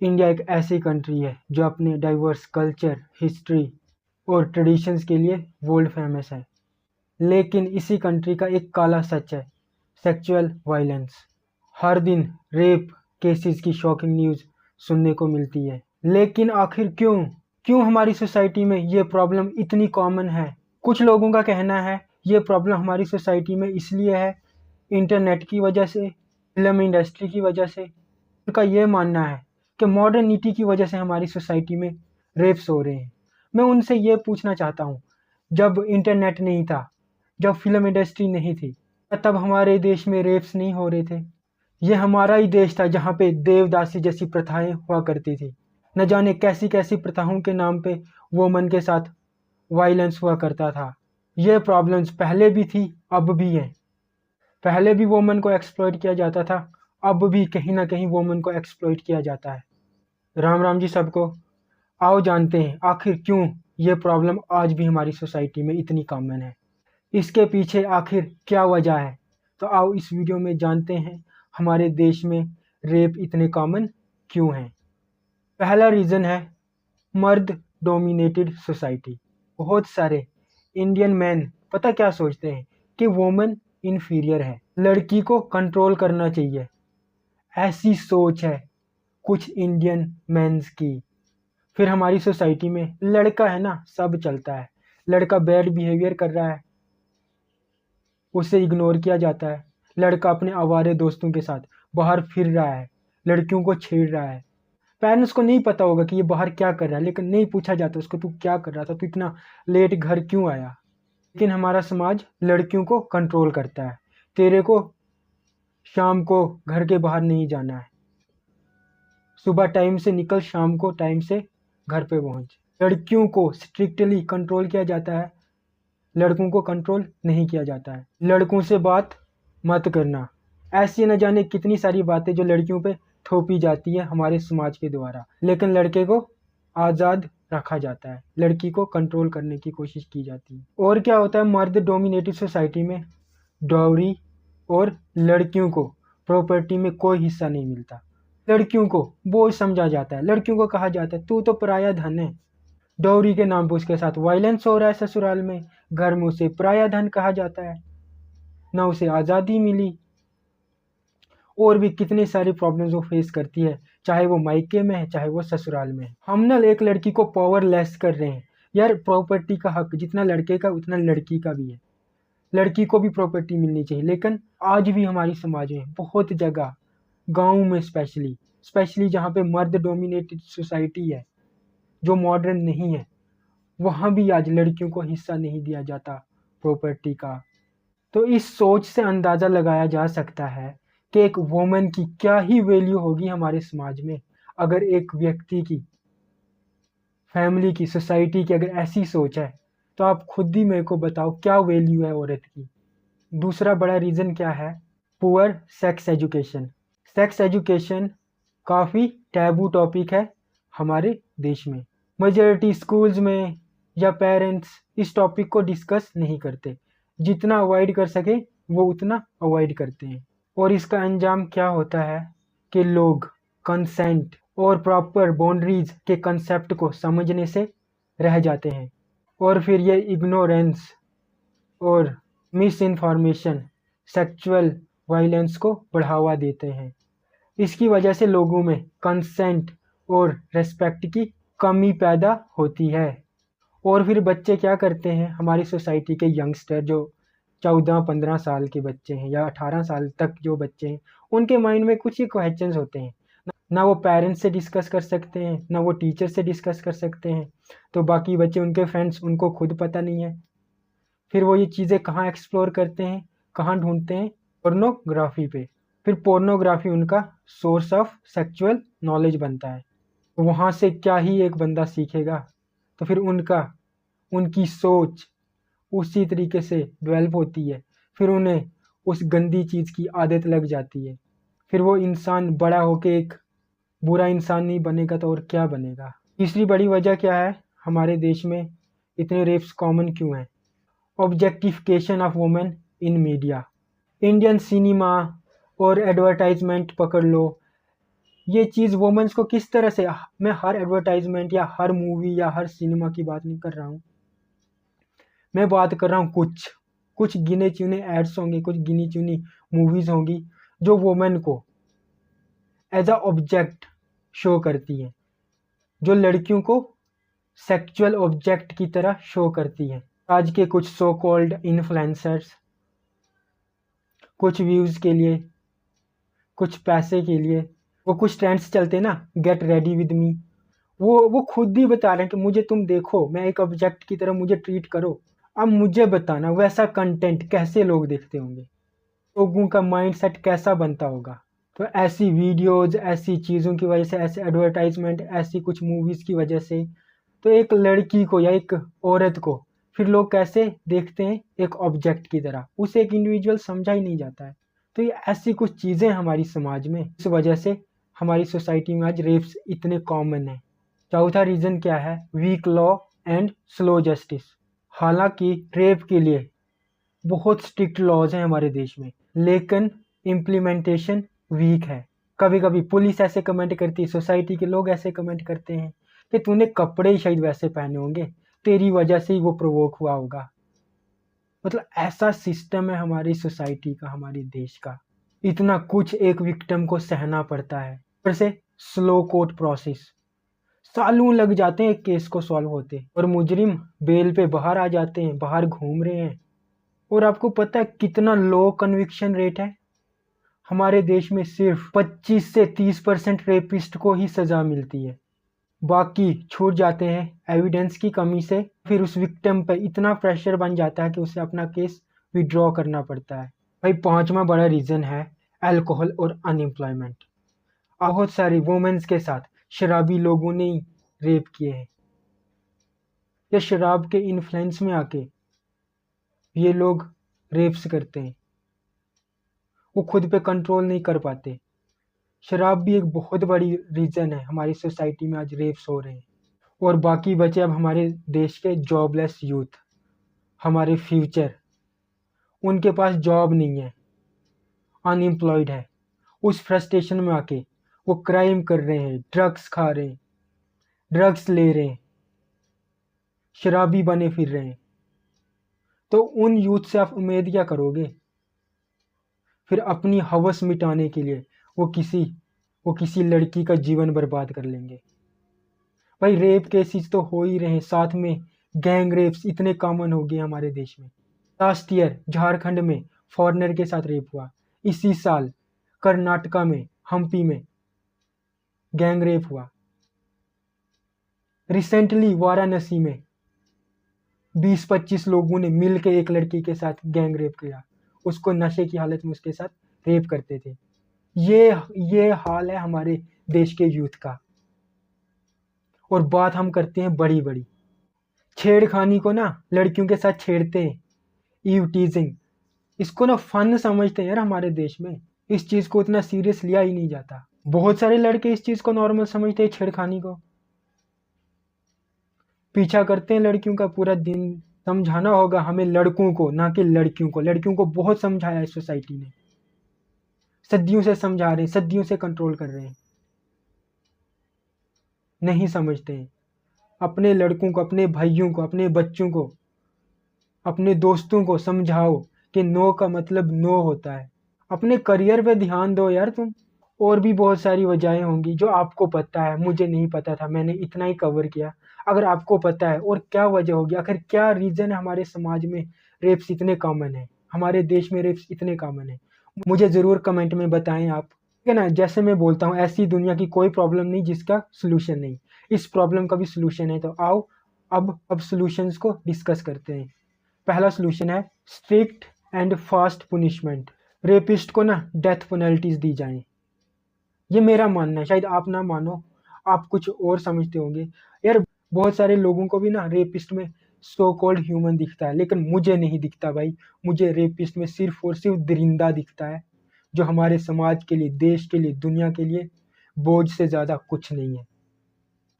India एक ऐसी country है जो अपने डाइवर्स कल्चर, हिस्ट्री और ट्रेडिशंस के लिए वर्ल्ड फेमस है। लेकिन इसी कंट्री का एक काला सच है, सेक्सुअल वायलेंस। हर दिन रेप केसेस की शॉकिंग न्यूज़ सुनने को मिलती है। लेकिन आखिर क्यों क्यों हमारी सोसाइटी में ये प्रॉब्लम इतनी कॉमन है? कुछ लोगों का कहना है ये प्रॉब्लम हमारी सोसाइटी में इसलिए है इंटरनेट की वजह से, फिल्म इंडस्ट्री की वजह से। उनका ये मानना है कि मॉडर्निटी की वजह से हमारी सोसाइटी में रेप्स हो रहे हैं। मैं उनसे ये पूछना चाहता हूँ, जब इंटरनेट नहीं था, जब फिल्म इंडस्ट्री नहीं थी, तब हमारे देश में रेप्स नहीं हो रहे थे? ये हमारा ही देश था जहाँ पे देवदासी जैसी प्रथाएं हुआ करती थी। न जाने कैसी कैसी प्रथाओं के नाम पे वोमन के साथ वायलेंस हुआ करता था। ये प्रॉब्लम्स पहले भी थी, अब भी है। पहले भी वोमन को एक्सप्लॉइट किया जाता था, अब भी कहीं ना कहीं वोमन को एक्सप्लॉइट किया जाता है। राम राम जी सबको। आओ जानते हैं आखिर क्यों ये प्रॉब्लम आज भी हमारी सोसाइटी में इतनी कॉमन है। इसके पीछे आखिर क्या वजह है? तो आओ इस वीडियो में जानते हैं हमारे देश में रेप इतने कॉमन क्यों हैं। पहला रीज़न है मर्द डोमिनेटेड सोसाइटी। बहुत सारे इंडियन मैन पता क्या सोचते हैं कि वोमन इन्फीरियर है, लड़की को कंट्रोल करना चाहिए। ऐसी सोच है कुछ इंडियन मेंस की। फिर हमारी सोसाइटी में लड़का है ना, सब चलता है। लड़का बैड बिहेवियर कर रहा है, उसे इग्नोर किया जाता है। लड़का अपने आवारे दोस्तों के साथ बाहर फिर रहा है, लड़कियों को छेड़ रहा है। पेरेंट्स को नहीं पता होगा कि ये बाहर क्या कर रहा है, लेकिन नहीं पूछा जाता उसको, तू क्या कर रहा था, तू इतना लेट घर क्यों आया? लेकिन हमारा समाज लड़कियों को कंट्रोल करता है। तेरे को शाम को घर के बाहर नहीं जाना है, सुबह टाइम से निकल, शाम को टाइम से घर पे पहुंच। लड़कियों को स्ट्रिक्टली कंट्रोल किया जाता है, लड़कों को कंट्रोल नहीं किया जाता है। लड़कों से बात मत करना, ऐसी न जाने कितनी सारी बातें जो लड़कियों पे थोपी जाती है हमारे समाज के द्वारा। लेकिन लड़के को आज़ाद रखा जाता है, लड़की को कंट्रोल करने की कोशिश की जाती है। और क्या होता है, मर्द डोमिनेटेड सोसाइटी में डाउरी और लड़कियों को प्रॉपर्टी में कोई हिस्सा नहीं मिलता। लड़कियों को बोझ समझा जाता है, लड़कियों को कहा जाता है तू तो पराया धन है। डाउरी के नाम पर उसके साथ वायलेंस हो रहा है ससुराल में, घर में उसे पराया धन कहा जाता है, ना उसे आज़ादी मिली। और भी कितने सारे प्रॉब्लम्स वो फेस करती है, चाहे वो मायके में है चाहे वो ससुराल में है। हम ना एक लड़की को पावरलेस कर रहे हैं। यार प्रॉपर्टी का हक जितना लड़के का उतना लड़की का भी है, लड़की को भी प्रॉपर्टी मिलनी चाहिए। लेकिन आज भी हमारी समाज में बहुत जगह, गाँव में स्पेशली जहाँ पे मर्द डोमिनेटेड सोसाइटी है जो मॉडर्न नहीं है, वहाँ भी आज लड़कियों को हिस्सा नहीं दिया जाता प्रॉपर्टी का। तो इस सोच से अंदाज़ा लगाया जा सकता है कि एक वुमन की क्या ही वैल्यू होगी हमारे समाज में, अगर एक व्यक्ति की, फैमिली की, सोसाइटी की अगर ऐसी सोच है। तो आप खुद ही मेरे को बताओ क्या वैल्यू है औरत की। दूसरा बड़ा रीज़न क्या है? Poor sex education. Sex education काफ़ी टैबू टॉपिक है हमारे देश में। मेजॉरिटी स्कूल्स में या पेरेंट्स इस टॉपिक को डिस्कस नहीं करते, जितना अवॉइड कर सके वो उतना अवॉइड करते हैं। और इसका अंजाम क्या होता है कि लोग कंसेंट और प्रॉपर बाउंड्रीज के कंसेप्ट को समझने से रह जाते हैं, और फिर ये इग्नोरेंस और मिस इन्फॉर्मेशन सेक्सुअल वायलेंस को बढ़ावा देते हैं। इसकी वजह से लोगों में कंसेंट और रेस्पेक्ट की कमी पैदा होती है। और फिर बच्चे क्या करते हैं, हमारी सोसाइटी के यंगस्टर जो 14-15 साल के बच्चे हैं या 18 साल तक जो बच्चे हैं, उनके माइंड में कुछ ही क्वेश्चंस होते हैं। ना वो पेरेंट्स से डिस्कस कर सकते हैं, ना वो टीचर से डिस्कस कर सकते हैं। तो बाकी बच्चे, उनके फ्रेंड्स, उनको खुद पता नहीं है। फिर वो ये चीज़ें कहाँ एक्सप्लोर करते हैं, कहाँ ढूंढते हैं? पोर्नोग्राफी पे। फिर पोर्नोग्राफी उनका सोर्स ऑफ सेक्सुअल नॉलेज बनता है। वहाँ से क्या ही एक बंदा सीखेगा, तो फिर उनकी सोच उसी तरीके से डेवलप होती है। फिर उन्हें उस गंदी चीज़ की आदत लग जाती है। फिर वो इंसान बड़ा होके एक बुरा इंसान नहीं बनेगा तो और क्या बनेगा? तीसरी बड़ी वजह क्या है, हमारे देश में इतने रेप्स कॉमन क्यों हैं? Objectification of women in media. Indian cinema और एडवर्टाइजमेंट पकड़ लो, ये चीज़ वुमेन्स को किस तरह से, मैं हर एडवर्टाइजमेंट या हर मूवी या हर सिनेमा की बात नहीं कर रहा हूँ, मैं बात कर रहा हूँ कुछ कुछ गिने चुने एड्स होंगे, कुछ गिनी चुनी मूवीज़ होंगी जो वुमेन को एज अ ऑब्जेक्ट शो करती हैं, जो लड़कियों को सेक्सुअल ऑब्जेक्ट की तरह शो करती हैं। आज के कुछ सो कॉल्ड इन्फ्लुएंसर्स कुछ व्यूज़ के लिए, कुछ पैसे के लिए, वो कुछ ट्रेंड्स चलते हैं ना, गेट रेडी विद मी, वो खुद ही बता रहे हैं कि मुझे तुम देखो, मैं एक ऑब्जेक्ट की तरह मुझे ट्रीट करो। अब मुझे बताना वैसा कंटेंट कैसे लोग देखते होंगे, लोगों का माइंडसेट कैसा बनता होगा। तो ऐसी वीडियोज़, ऐसी चीज़ों की वजह से, ऐसे एडवर्टाइजमेंट, ऐसी कुछ मूवीज़ की वजह से, तो एक लड़की को या एक औरत को फिर लोग कैसे देखते हैं, एक ऑब्जेक्ट की तरह, उसे एक इंडिविजुअल समझा ही नहीं जाता है। तो ये ऐसी कुछ चीज़ें हमारी समाज में, इस वजह से हमारी सोसाइटी में आज रेप्स इतने कॉमन हैं। चौथा रीज़न क्या है, weak law and slow justice. हालांकि रेप के लिए बहुत स्ट्रिक्ट लॉज हैं हमारे देश में, लेकिन इम्प्लीमेंटेशन वीक है। कभी कभी पुलिस ऐसे कमेंट करती है, सोसाइटी के लोग ऐसे कमेंट करते हैं कि तूने कपड़े ही शायद वैसे पहने होंगे, तेरी वजह से ही वो प्रोवोक हुआ होगा। मतलब ऐसा सिस्टम है हमारी सोसाइटी का, हमारे देश का। इतना कुछ एक विक्टिम को सहना पड़ता है। ऊपर से स्लो कोर्ट प्रोसेस, सालों लग जाते हैं एक केस को सॉल्व होते, और मुजरिम बेल पे बाहर आ जाते हैं, बाहर घूम रहे हैं। और आपको पता है कितना लो कन्विक्शन रेट है हमारे देश में, सिर्फ 25 से 30% रेपिस्ट को ही सज़ा मिलती है, बाकी छूट जाते हैं एविडेंस की कमी से। फिर उस विक्टिम पे इतना प्रेशर बन जाता है कि उसे अपना केस विड्रॉ करना पड़ता है। भाई पांचवा बड़ा रीज़न है अल्कोहल और अनएम्प्लॉयमेंट। बहुत सारी वुमेन्स के साथ शराबी लोगों ने ही रेप किए हैं, या शराब के इन्फ्लुएंस में आके ये लोग रेप्स करते हैं, वो खुद पे कंट्रोल नहीं कर पाते। शराब भी एक बहुत बड़ी रीज़न है हमारी सोसाइटी में आज रेप्स हो रहे हैं। और बाकी बचे अब हमारे देश के जॉबलेस यूथ, हमारे फ्यूचर, उनके पास जॉब नहीं है, अनएम्प्लॉयड है। उस फ्रस्ट्रेशन में आके वो क्राइम कर रहे हैं, ड्रग्स खा रहे हैं, ड्रग्स ले रहे हैं, शराबी बने फिर रहे हैं। तो उन यूथ से आप उम्मीद क्या करोगे? फिर अपनी हवस मिटाने के लिए वो किसी लड़की का जीवन बर्बाद कर लेंगे। भाई रेप केसेस तो हो ही रहे हैं, साथ में गैंग रेप्स इतने कॉमन हो गए हमारे देश में। लास्ट ईयर झारखंड में फॉरेनर के साथ रेप हुआ, इसी साल कर्नाटका में हम्पी में गैंग रेप हुआ, रिसेंटली वाराणसी में 20-25 लोगों ने मिल के एक लड़की के साथ गैंग रेप किया, उसको नशे की हालत में उसके साथ रेप करते थे। ये हाल है हमारे देश के यूथ का। और बात हम करते हैं बड़ी बड़ी छेड़खानी को ना, लड़कियों के साथ छेड़ते हैं, ईव टीजिंग, इसको ना फन समझते हैं यार हमारे देश में। इस चीज़ को उतना सीरियस लिया ही नहीं जाता। बहुत सारे लड़के इस चीज़ को नॉर्मल समझते हैं, छेड़खानी को पीछा करते हैं लड़कियों का पूरा दिन। समझाना होगा हमें लड़कों को, ना कि लड़कियों को। लड़कियों को बहुत समझाया है सोसाइटी ने, सदियों से समझा रहे हैं, सदियों से कंट्रोल कर रहे हैं, नहीं समझते हैं। अपने लड़कों को, अपने भाइयों को, अपने बच्चों को, अपने दोस्तों को समझाओ कि नो का मतलब नो होता है। अपने करियर पे ध्यान दो यार तुम। और भी बहुत सारी वजहें होंगी जो आपको पता है, मुझे नहीं पता था, मैंने इतना ही कवर किया। अगर आपको पता है और क्या वजह होगी, आखिर क्या रीज़न है हमारे समाज में रेप्स इतने कॉमन है, हमारे देश में रेप्स इतने कॉमन है, मुझे ज़रूर कमेंट में बताएं आप। ठीक है ना, जैसे मैं बोलता हूँ ऐसी दुनिया की कोई प्रॉब्लम नहीं जिसका सोल्यूशन नहीं, इस प्रॉब्लम का भी सोल्यूशन है। तो आओ अब सोल्यूशंस को डिस्कस करते हैं। पहला सोल्यूशन है strict and fast punishment. Rapist को ना डेथ पेनल्टीज दी जाएं। ये मेरा मानना है, शायद आप ना मानो, आप कुछ और समझते होंगे। यार बहुत सारे लोगों को भी ना रेपिस्ट में सो कॉल्ड ह्यूमन दिखता है, लेकिन मुझे नहीं दिखता भाई। मुझे रेपिस्ट में सिर्फ और सिर्फ दरिंदा दिखता है, जो हमारे समाज के लिए, देश के लिए, दुनिया के लिए बोझ से ज़्यादा कुछ नहीं है।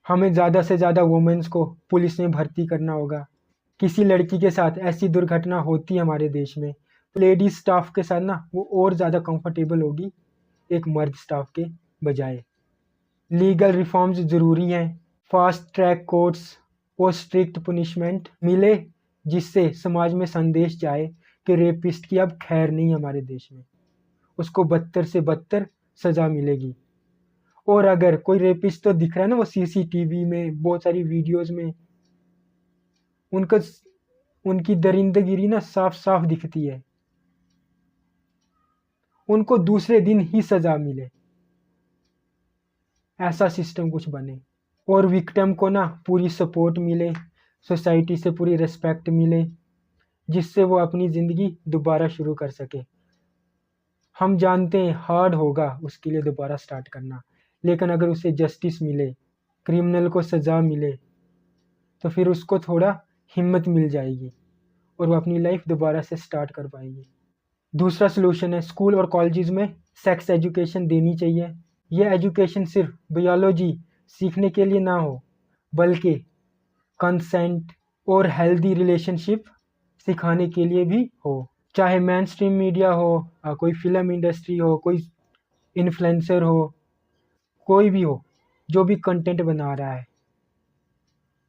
हमें ज़्यादा से ज़्यादा वुमेन्स को पुलिस में भर्ती करना होगा। किसी लड़की के साथ ऐसी दुर्घटना होती है हमारे देश में, लेडीज स्टाफ के साथ ना वो और ज़्यादा कंफर्टेबल होगी एक मर्द स्टाफ के बजाय। लीगल रिफॉर्म्स ज़रूरी हैं, फास्ट ट्रैक कोर्ट्स और स्ट्रिक्ट पनिशमेंट मिले, जिससे समाज में संदेश जाए कि रेपिस्ट की अब खैर नहीं है हमारे देश में, उसको बदतर से बदतर सज़ा मिलेगी। और अगर कोई रेपिस्ट तो दिख रहा है ना, वो सीसीटीवी में बहुत सारी वीडियोस में उनका उनकी दरिंदगिरी ना साफ साफ दिखती है, उनको दूसरे दिन ही सज़ा मिले, ऐसा सिस्टम कुछ बने। और विक्टिम को ना पूरी सपोर्ट मिले, सोसाइटी से पूरी रिस्पेक्ट मिले, जिससे वो अपनी ज़िंदगी दोबारा शुरू कर सके। हम जानते हैं हार्ड होगा उसके लिए दोबारा स्टार्ट करना, लेकिन अगर उसे जस्टिस मिले, क्रिमिनल को सज़ा मिले, तो फिर उसको थोड़ा हिम्मत मिल जाएगी और वो अपनी लाइफ दोबारा से स्टार्ट कर पाएगी। दूसरा सलूशन है, स्कूल और कॉलेजेस में सेक्स एजुकेशन देनी चाहिए। ये एजुकेशन सिर्फ बायोलॉजी सीखने के लिए ना हो, बल्कि कंसेंट और हेल्दी रिलेशनशिप सिखाने के लिए भी हो। चाहे मेन स्ट्रीम मीडिया हो, कोई फिल्म इंडस्ट्री हो, कोई इन्फ्लुएंसर हो, कोई भी हो जो भी कंटेंट बना रहा है,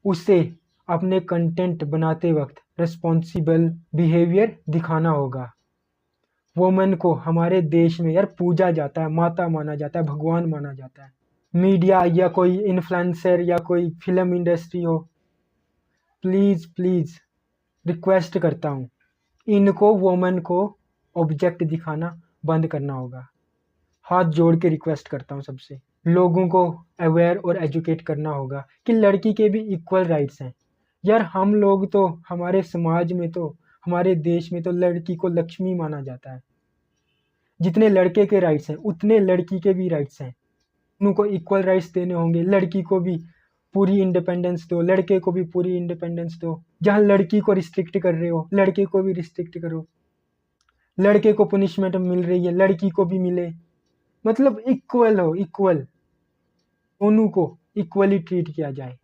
उसे अपने कंटेंट बनाते वक्त रिस्पॉन्सिबल बिहेवियर दिखाना होगा। वुमेन को हमारे देश में यार पूजा जाता है, माता माना जाता है, भगवान माना जाता है। मीडिया या कोई इन्फ्लुएंसर या कोई फिल्म इंडस्ट्री हो, प्लीज़ प्लीज़ रिक्वेस्ट करता हूँ, इनको वुमेन को ऑब्जेक्ट दिखाना बंद करना होगा। हाथ जोड़ के रिक्वेस्ट करता हूँ सबसे। लोगों को अवेयर और एजुकेट करना होगा कि लड़की के भी इक्वल राइट्स हैं। यार हम लोग तो, हमारे समाज में तो, हमारे देश में तो लड़की को लक्ष्मी माना जाता है। जितने लड़के के राइट्स हैं उतने लड़की के भी राइट्स हैं। उनको इक्वल राइट्स देने होंगे। लड़की को भी पूरी इंडिपेंडेंस दो, लड़के को भी पूरी इंडिपेंडेंस दो। जहाँ लड़की को रिस्ट्रिक्ट कर रहे हो, लड़के को भी रिस्ट्रिक्ट करो। लड़के को पनिशमेंट मिल रही है, लड़की को भी मिले। मतलब इक्वल हो, इक्वल, दोनों को इक्वली ट्रीट किया जाए।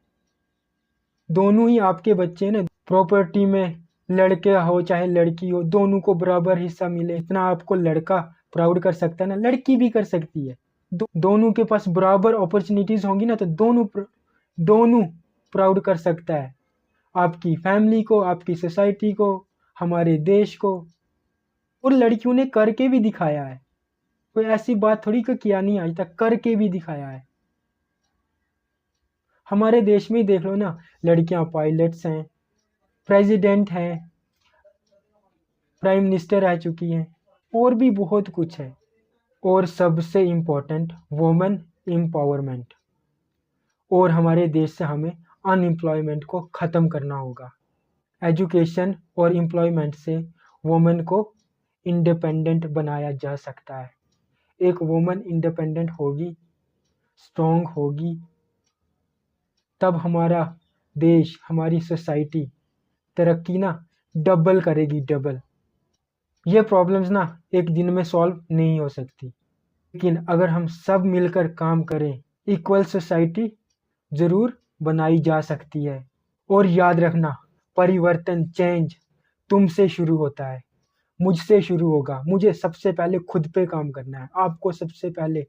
दोनों ही आपके बच्चे ना, प्रॉपर्टी में लड़के हो चाहे लड़की हो, दोनों को बराबर हिस्सा मिले। इतना आपको लड़का प्राउड कर सकता है ना, लड़की भी कर सकती है। दोनों के पास बराबर अपॉर्चुनिटीज होंगी ना, तो दोनों प्राउड कर सकता है आपकी फैमिली को, आपकी सोसाइटी को, हमारे देश को। और लड़कियों ने करके भी दिखाया है, कोई ऐसी बात थोड़ी कि किया नहीं, आज तक करके भी दिखाया है। हमारे देश में ही देख लो ना, लड़कियां पायलट्स हैं, प्रेसिडेंट हैं, प्राइम मिनिस्टर रह चुकी हैं, और भी बहुत कुछ है। और सबसे इम्पोर्टेंट, वुमेन एम्पावरमेंट। और हमारे देश से हमें अनएम्प्लॉयमेंट को ख़त्म करना होगा। एजुकेशन और एम्प्लॉयमेंट से वुमेन को इंडिपेंडेंट बनाया जा सकता है। एक वुमेन इंडिपेंडेंट होगी, स्ट्रॉन्ग होगी, तब हमारा देश, हमारी सोसाइटी तरक्की ना डबल करेगी, डबल। ये प्रॉब्लम्स ना एक दिन में सॉल्व नहीं हो सकती, लेकिन अगर हम सब मिलकर काम करें, इक्वल सोसाइटी ज़रूर बनाई जा सकती है। और याद रखना, परिवर्तन, चेंज तुमसे शुरू होता है, मुझसे शुरू होगा। मुझे सबसे पहले खुद पे काम करना है, आपको सबसे पहले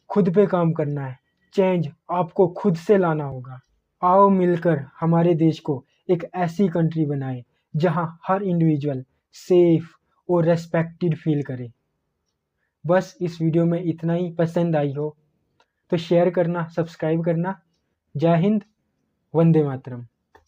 खुद पे काम करना है। चेंज आपको खुद से लाना होगा। आओ मिलकर हमारे देश को एक ऐसी कंट्री बनाएं जहां हर इंडिविजुअल सेफ और रेस्पेक्टेड फील करे। बस इस वीडियो में इतना ही। पसंद आई हो तो शेयर करना, सब्सक्राइब करना। जय हिंद, वंदे मातरम।